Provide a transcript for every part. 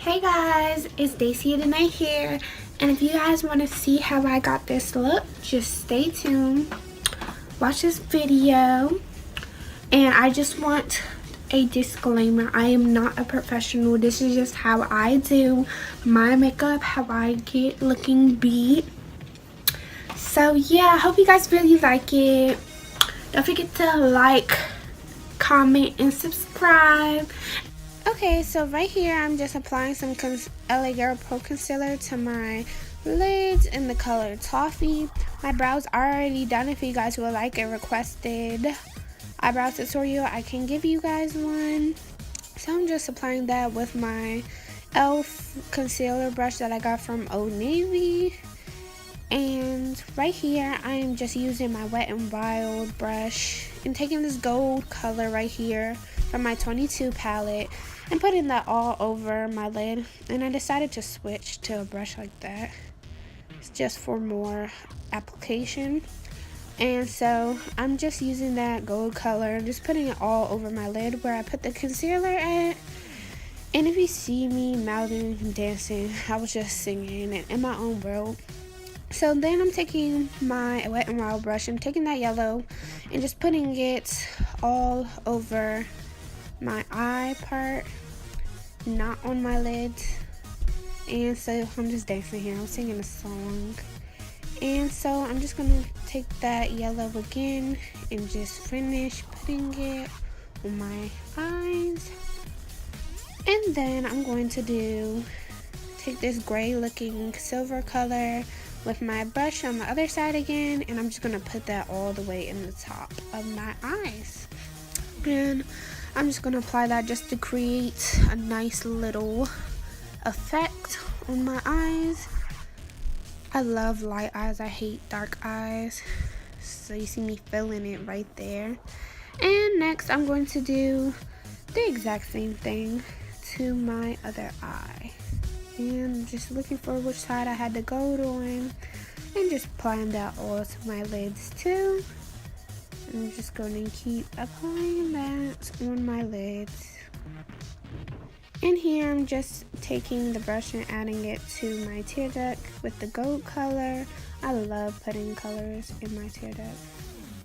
Hey guys, it's Danae here, and if you guys want to see how I got this look, just stay tuned, watch this video. And I just want a disclaimer, I am not a professional. This is just how I do my makeup, how I get looking beat. So yeah, I hope you guys really like it. Don't forget to like, comment, and subscribe. Okay, so right here I'm just applying some LA Girl Pro Concealer to my lids in the color Toffee. My brows are already done. If you guys would like a requested eyebrow tutorial, I can give you guys one. So I'm just applying that with my e.l.f. concealer brush that I got from Old Navy. And right here I am just using my Wet n Wild brush and taking this gold color right here from my 22 palette and putting that all over my lid. And I decided to switch to a brush like that. It's just for more application. And so I'm just using that gold color and just putting it all over my lid where I put the concealer at. And if you see me mouthing and dancing, I was just singing and in my own world. So then I'm taking my Wet n Wild brush, I'm taking that yellow and just putting it all over my eye part, not on my lids. And so I'm just dancing here, I'm singing a song. And so I'm just gonna take that yellow again and just finish putting it on my eyes. And then I'm going to take this gray looking silver color with my brush on the other side again, and I'm just gonna put that all the way in the top of my eyes. And I'm just gonna apply that just to create a nice little effect on my eyes. I love light eyes, I hate dark eyes. So you see me filling it right there. And next I'm going to do the exact same thing to my other eye. And just looking for which side I had the gold on, and just applying that all to my lids too. I'm just going to keep applying that on my lids. And here I'm just taking the brush and adding it to my tear duct with the gold color. I love putting colors in my tear duct,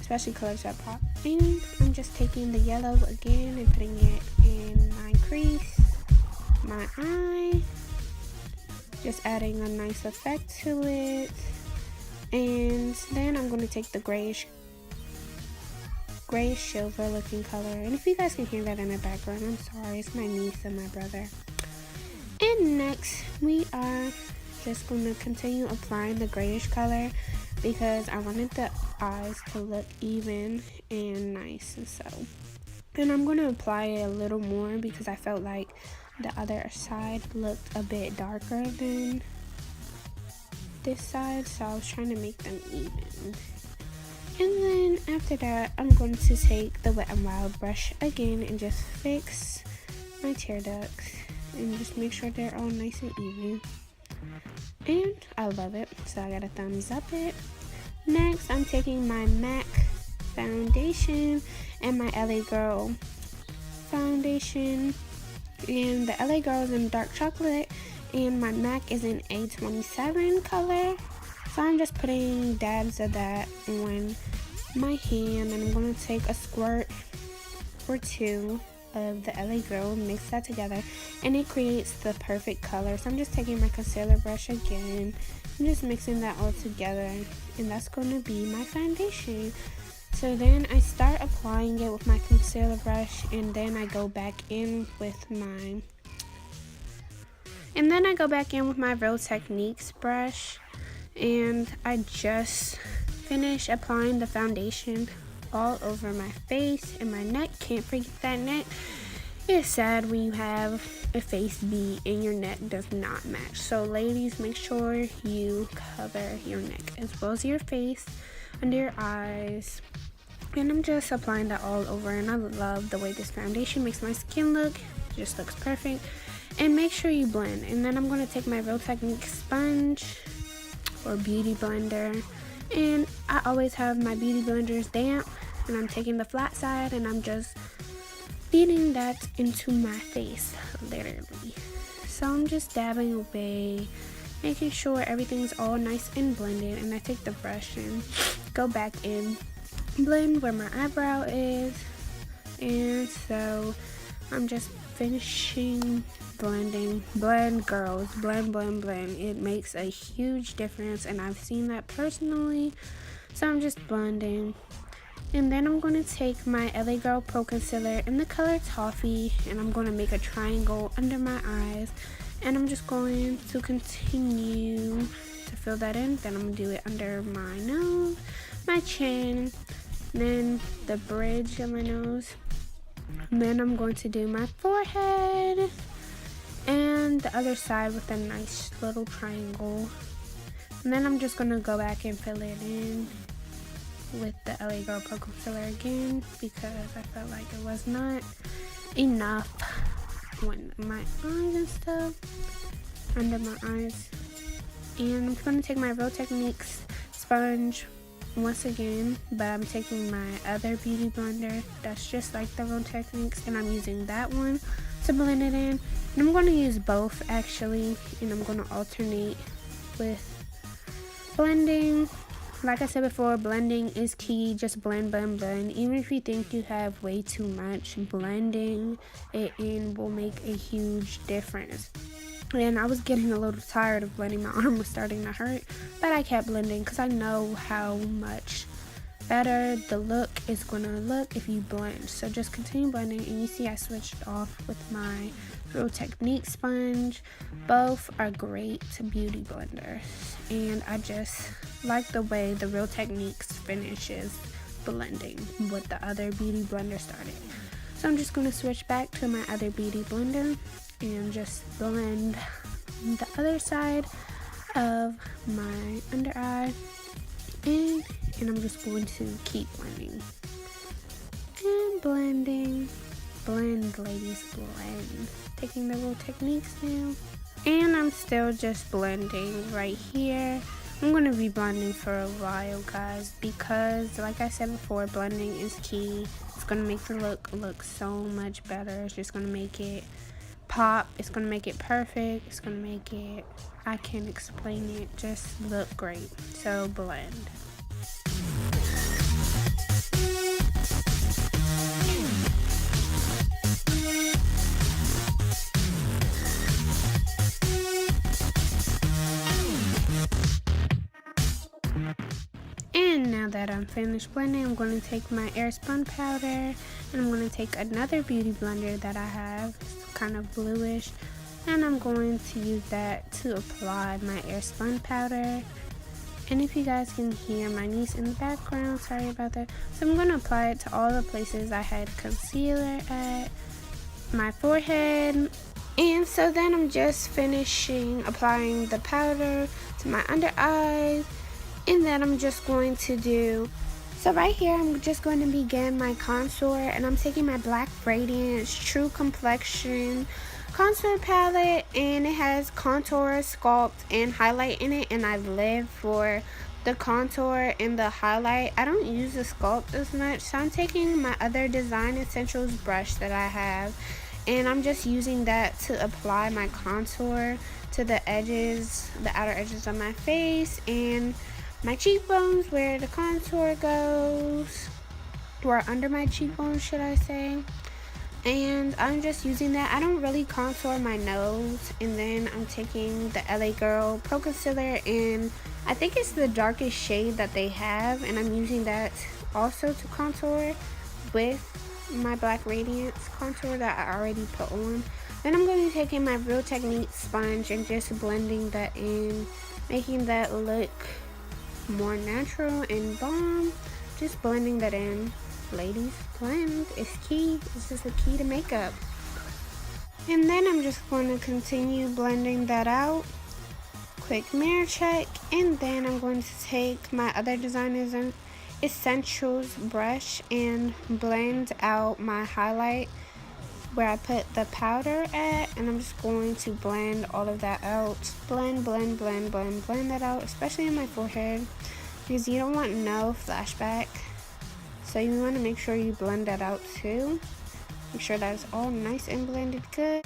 especially colors that pop. And I'm just taking the yellow again and putting it in my crease, my eye. Just adding a nice effect to it. And then I'm going to take the grayish silver looking color. And if you guys can hear that in the background, I'm sorry, it's my niece and my brother. And next we are just going to continue applying the grayish color because I wanted the eyes to look even and nice. And I'm going to apply it a little more because I felt like the other side looked a bit darker than this side, so I was trying to make them even. And then after that, I'm going to take the Wet n Wild brush again and just fix my tear ducts and just make sure they're all nice and even. And I love it, so I got a thumbs up it. Next, I'm taking my MAC foundation and my LA Girl foundation. And the LA Girl is in dark chocolate and my MAC is in A27 color. So I'm just putting dabs of that on my hand, and I'm going to take a squirt or two of the LA Girl and mix that together, and it creates the perfect color. So I'm just taking my concealer brush again and just mixing that all together, and that's going to be my foundation. So then I start applying it with my concealer brush, and then I go back in with my Real Techniques brush, and I just finished applying the foundation all over my face and my neck. Can't forget that neck. It's sad when you have a face beat and your neck does not match. So ladies, make sure you cover your neck as well as your face, under your eyes. And I'm just applying that all over, and I love the way this foundation makes my skin look. It just looks perfect. And make sure you blend. And then I'm going to take my Real Techniques sponge or beauty blender, and I always have my beauty blenders damp, and I'm taking the flat side and I'm just feeding that into my face, literally. So I'm just dabbing away, making sure everything's all nice and blended, and I take the brush and go back in, blend where my eyebrow is. And so I'm just finishing blending. Blend, girls, blend, blend, blend. It makes a huge difference, and I've seen that personally. So I'm just blending, and then I'm going to take my LA Girl Pro Concealer in the color Toffee, and I'm going to make a triangle under my eyes, and I'm just going to continue to fill that in. Then I'm going to do it under my nose, my chin, then the bridge of my nose, and then I'm going to do my forehead and the other side with a nice little triangle. And then I'm just going to go back and fill it in with the LA Girl Pro Concealer again, because I felt like it was not enough on my eyes and stuff, under my eyes. And I'm going to take my Real Techniques sponge once again, but I'm taking my other beauty blender that's just like the Real Techniques, and I'm using that one to blend it in. And I'm going to use both actually, and I'm going to alternate with blending. Like I said before, blending is key. Just blend, blend, blend. Even if you think you have way too much, blending it in will make a huge difference. And I was getting a little tired of blending. My arm was starting to hurt, but I kept blending because I know how much better the look is gonna look if you blend. So just continue blending, and you see I switched off with my Real Technique sponge. Both are great beauty blenders, and I just like the way the Real Techniques finishes blending what the other beauty blender started. So I'm just going to switch back to my other beauty blender and just blend the other side of my under eye in, and I'm just going to keep blending and blending. Blend, ladies, blend. Taking the Real Techniques now, and I'm still just blending right here. I'm going to be blending for a while, guys, because like I said before, blending is key. It's going to make the look so much better. It's just going to make it pop. It's going to make it perfect. It's going to make it, I can't explain it, just look great. So blend. And now that I'm finished blending, I'm going to take my Airspun powder, and I'm going to take another beauty blender that I have. It's kind of bluish, and I'm going to use that to apply my Airspun powder. And if you guys can hear my niece in the background, sorry about that. So I'm going to apply it to all the places I had concealer at, my forehead. And so then I'm just finishing applying the powder to my under eyes. And then I'm just going to do, so right here I'm just going to begin my contour, and I'm taking my Black Radiance True Complexion contour palette, and it has contour, sculpt, and highlight in it, and I live for the contour and the highlight. I don't use the sculpt as much, so I'm taking my other Design Essentials brush that I have, and I'm just using that to apply my contour to the edges, the outer edges of my face, and my cheekbones, where the contour goes, or under my cheekbones, should I say. And I'm just using that. I don't really contour my nose. And then I'm taking the LA Girl Pro Concealer, and I think it's the darkest shade that they have, and I'm using that also to contour with my Black Radiance contour that I already put on. Then I'm going to be taking my Real Technique sponge and just blending that in, making that look more natural and bomb. Just blending that in. Ladies, blend is key. This is the key to makeup. And then I'm just going to continue blending that out. Quick mirror check. And then I'm going to take my other Design Essentials brush and blend out my highlight where I put the powder at, and I'm just going to blend all of that out. Blend, blend, blend, blend, blend that out, especially in my forehead, because you don't want no flashback. So you want to make sure you blend that out too. Make sure that it's all nice and blended good.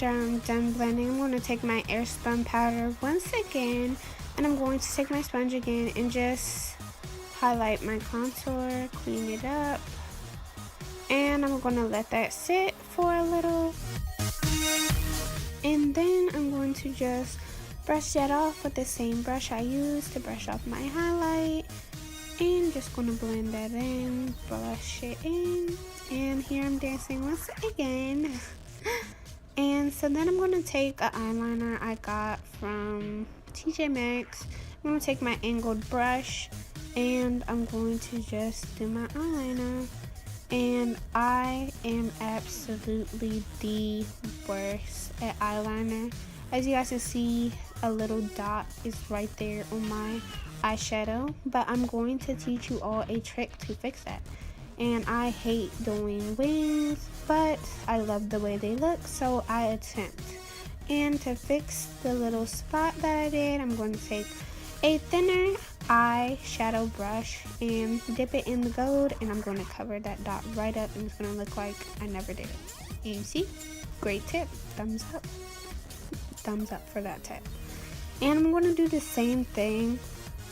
after I'm done blending, I'm going to take my airspun powder once again, and I'm going to take my sponge again and just highlight my contour, clean it up, and I'm going to let that sit for a little, and then I'm going to just brush that off with the same brush I used to brush off my highlight, and just going to blend that in, brush it in, and here I'm dancing once again. And so then I'm going to take an eyeliner I got from TJ Maxx. I'm going to take my angled brush and I'm going to just do my eyeliner. And I am absolutely the worst at eyeliner. As you guys can see, a little dot is right there on my eyeshadow, but I'm going to teach you all a trick to fix that. And I hate doing wings, but I love the way they look, so I attempt. And to fix the little spot that I did, I'm going to take a thinner eyeshadow brush and dip it in the gold, and I'm going to cover that dot right up, and it's going to look like I never did it. And you see? Great tip. Thumbs up. Thumbs up for that tip. And I'm going to do the same thing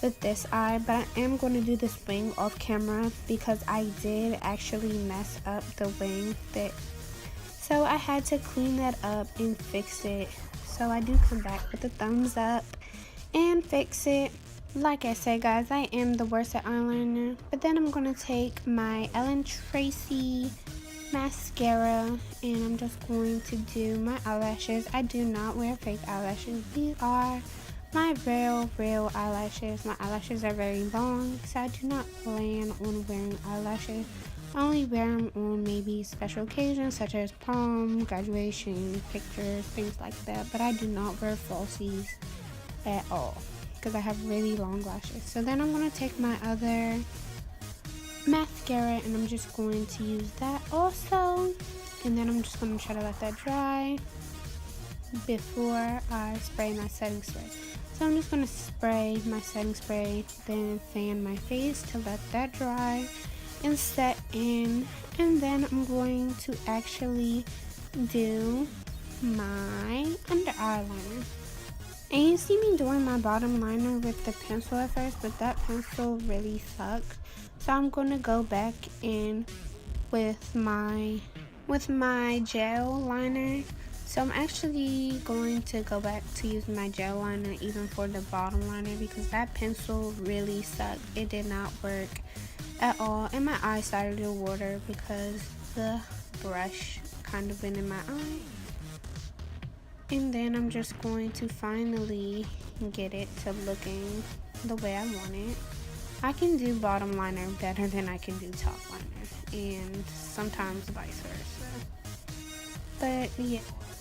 with this eye, but I am going to do this wing off camera because I did actually mess up the wing bit. So I had to clean that up and fix it. So I do come back with a thumbs up and fix it. Like I said, guys, I am the worst at eyeliner. But then I'm going to take my Ellen Tracy mascara and I'm just going to do my eyelashes. I do not wear fake eyelashes. These are my real eyelashes. My eyelashes are very long, so I do not plan on wearing eyelashes. I only wear them on maybe special occasions such as prom, graduation, pictures, things like that. But I do not wear falsies at all because I have really long lashes. So then I'm going to take my other mascara and I'm just going to use that also. And then I'm just going to try to let that dry before I spray my setting spray. So I'm just going to spray my setting spray, then fan my face to let that dry and set in. And then I'm going to actually do my under eye liner. And you see me doing my bottom liner with the pencil at first, but that pencil really sucked. So I'm going to go back in with my gel liner. So I'm actually going to go back to use my gel liner even for the bottom liner because that pencil really sucked. It did not work at all, and my eye started to water because the brush kind of went in my eye. And then I'm just going to finally get it to looking the way I want it. I can do bottom liner better than I can do top liner, and sometimes vice versa.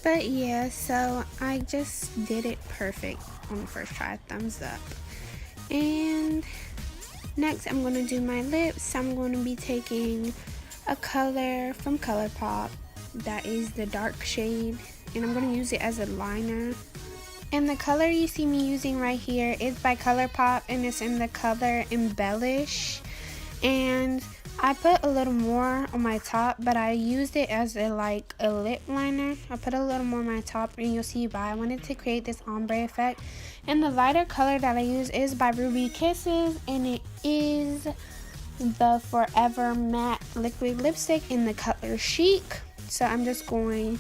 But yeah, so I just did it perfect on the first try. Thumbs up. And next I'm going to do my lips. I'm going to be taking a color from ColourPop that is the dark shade, and I'm going to use it as a liner. And the color you see me using right here is by ColourPop, and it's in the color Embellish. And I put a little more on my top, but I used it as a lip liner. I put a little more on my top, and you'll see why. I wanted to create this ombre effect. And the lighter color that I use is by Ruby Kisses, and it is the Forever Matte Liquid Lipstick in the color Chic. So I'm just going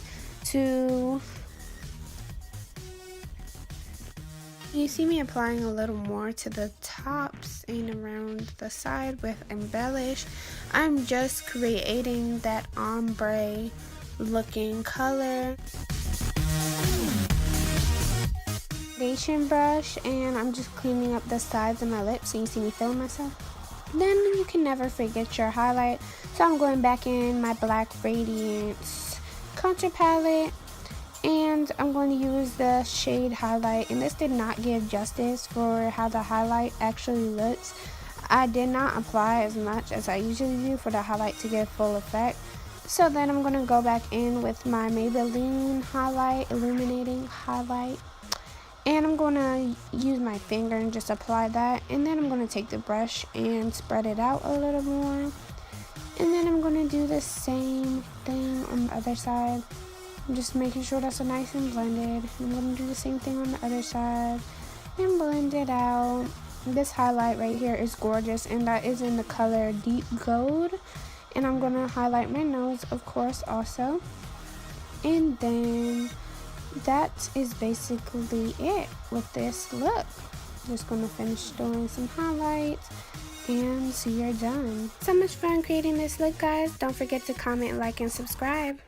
to... You see me applying a little more to the tops and around the side with Embellish. I'm just creating that ombre looking color. Foundation brush, and I'm just cleaning up the sides of my lips so you see me feeling myself. Then you can never forget your highlight. So I'm going back in my Black Radiance contour palette. And I'm going to use the shade Highlight, and this did not give justice for how the highlight actually looks. I did not apply as much as I usually do for the highlight to get full effect. So then I'm going to go back in with my Maybelline highlight, illuminating highlight, and I'm going to use my finger and just apply that. And then I'm going to take the brush and spread it out a little more, and then I'm going to do the same thing on the other side I'm just making sure that's nice and blended. I'm going to do the same thing on the other side and blend it out. This highlight right here is gorgeous, and that is in the color Deep Gold. And I'm going to highlight my nose, of course, also. And then that is basically it with this look. Just going to finish doing some highlights, and you're done. So much fun creating this look, guys. Don't forget to comment, like, and subscribe.